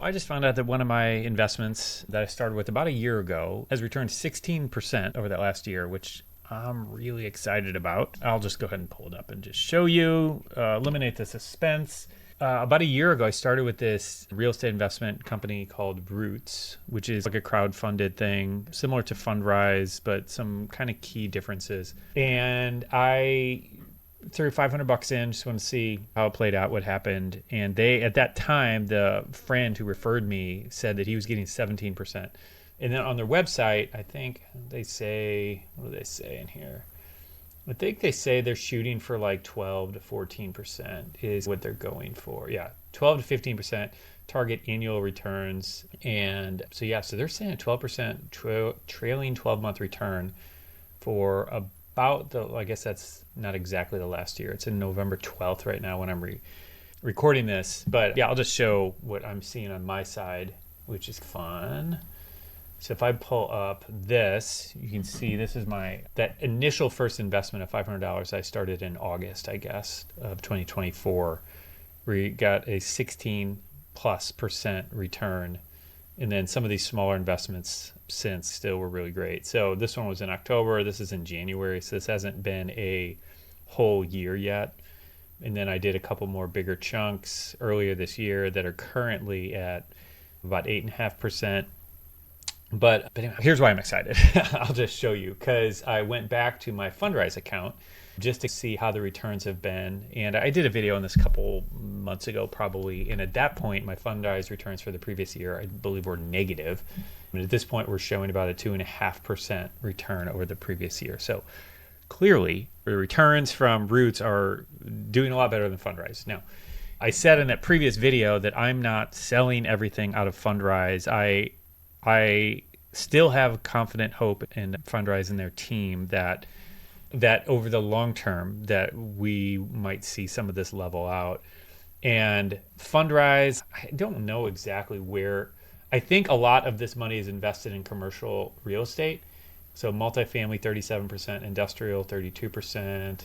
I just found out that one of my investments that I started with about a year ago has returned 16% over that last year, which I'm really excited about. I'll just go ahead and pull it up and just show you, eliminate the suspense. About a year ago, I started with this real estate investment company called Roots, which is like a crowdfunded thing, similar to Fundrise, but some kind of key differences. And I threw $500 in, just want to see how it played out, what happened. And they, at that time, the friend who referred me said that he was getting 17%. And then on their website, I think they say, what do they say in here? I think they say they're shooting for like 12 to 14% is what they're going for. Yeah, 12 to 15% target annual returns. And so, yeah, so they're saying a 12% trailing 12-month return for about I guess that's not exactly the last year. It's in November 12th right now when I'm recording this. But yeah, I'll just show what I'm seeing on my side, which is fun. So if I pull up this, you can see this is that initial first investment of $500 I started in August, I guess, of 2024. We got a 16+% return. And then some of these smaller investments since still were really great. So this one was in October. This is in January. So this hasn't been a whole year yet. And then I did a couple more bigger chunks earlier this year that are currently at about 8.5%. But anyway, here's why I'm excited. I'll just show you, because I went back to my Fundrise account just to see how the returns have been. And I did a video on this a couple months ago, probably. And at that point, my Fundrise returns for the previous year, I believe, were negative. And at this point, we're showing about a 2.5% return over the previous year. So clearly, the returns from Roots are doing a lot better than Fundrise. Now, I said in that previous video that I'm not selling everything out of Fundrise. I still have confident hope in Fundrise and their team that over the long term that we might see some of this level out. And Fundrise, I don't know exactly where. I think a lot of this money is invested in commercial real estate. So multifamily 37%, industrial 32%.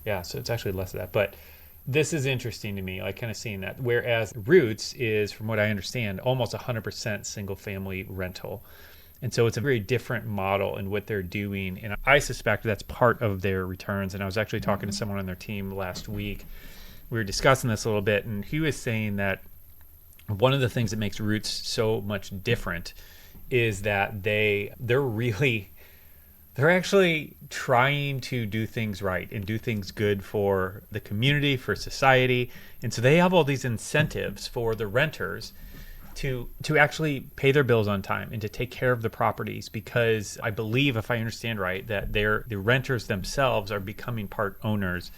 Yeah, so it's actually less of that. But this is interesting to me, like kind of seeing that. Whereas Roots is, from what I understand, almost 100% single family rental. And so it's a very different model in what they're doing. And I suspect that's part of their returns. And I was actually talking to someone on their team last week. We were discussing this a little bit, and he was saying that one of the things that makes Roots so much different is that they're actually trying to do things right and do things good for the community, for society. And so they have all these incentives for the renters to actually pay their bills on time and to take care of the properties, because I believe, if I understand right, that the renters themselves are becoming part owners.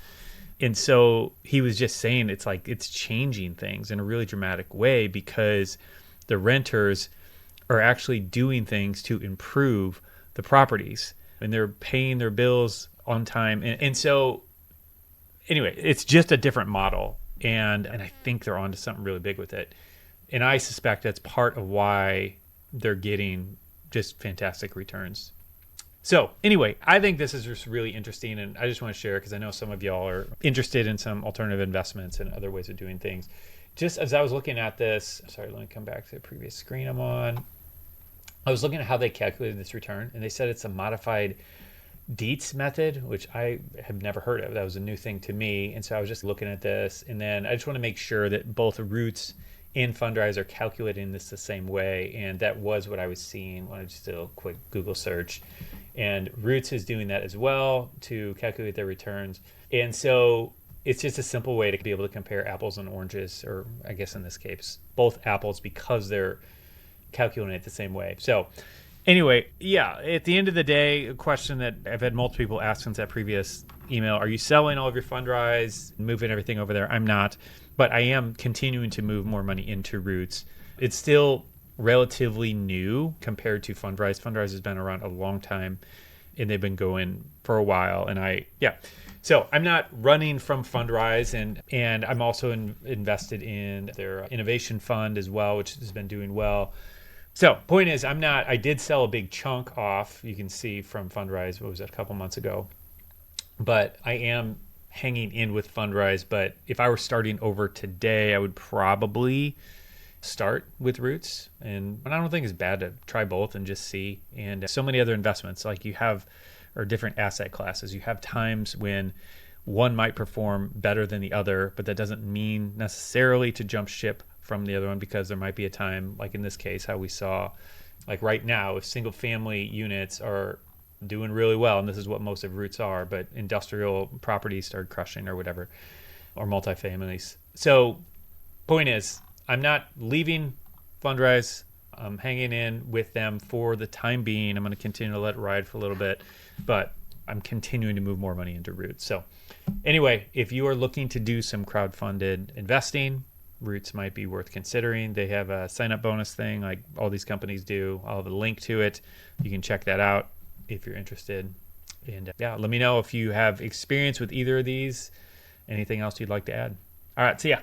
And so he was just saying it's changing things in a really dramatic way, because the renters are actually doing things to improve the properties, and they're paying their bills on time. And so anyway, it's just a different model. And I think they're onto something really big with it. And I suspect that's part of why they're getting just fantastic returns. So anyway, I think this is just really interesting, and I just want to share because I know some of y'all are interested in some alternative investments and other ways of doing things. Just as I was looking at this, sorry, let me come back to the previous screen I'm on. I was looking at how they calculated this return, and they said it's a modified Dietz method, which I have never heard of. That was a new thing to me. And so I was just looking at this, and then I just want to make sure that both Roots and Fundrise are calculating this the same way. And that was what I was seeing when I just did a quick Google search. And Roots is doing that as well to calculate their returns. And so it's just a simple way to be able to compare apples and oranges, or I guess in this case, both apples, because they're calculating it the same way. So anyway, yeah, at the end of the day, a question that I've had multiple people ask since that previous email: are you selling all of your Fundrise and moving everything over there? I'm not, but I am continuing to move more money into Roots. It's still relatively new compared to Fundrise. Fundrise has been around a long time, and they've been going for a while. And so I'm not running from Fundrise, and I'm also invested in their innovation fund as well, which has been doing well. So point is, I did sell a big chunk off, you can see, from Fundrise, what was that, a couple months ago. But I am hanging in with Fundrise. But if I were starting over today, I would probably start with roots, and I don't think it's bad to try both and just see. And so many other investments like you have, or different asset classes, you have times when one might perform better than the other, but that doesn't mean necessarily to jump ship from the other one, because there might be a time, like in this case, how we saw, like right now, if single family units are doing really well, and this is what most of roots are, but industrial properties start crushing or whatever, or multifamilies. So point is, I'm not leaving Fundrise. I'm hanging in with them for the time being. I'm going to continue to let it ride for a little bit, but I'm continuing to move more money into roots. So anyway, if you are looking to do some crowdfunded investing, Roots might be worth considering. They have a sign-up bonus thing like all these companies do. I'll have a link to it. You can check that out if you're interested. And yeah, let me know if you have experience with either of these. Anything else you'd like to add. All right, see ya.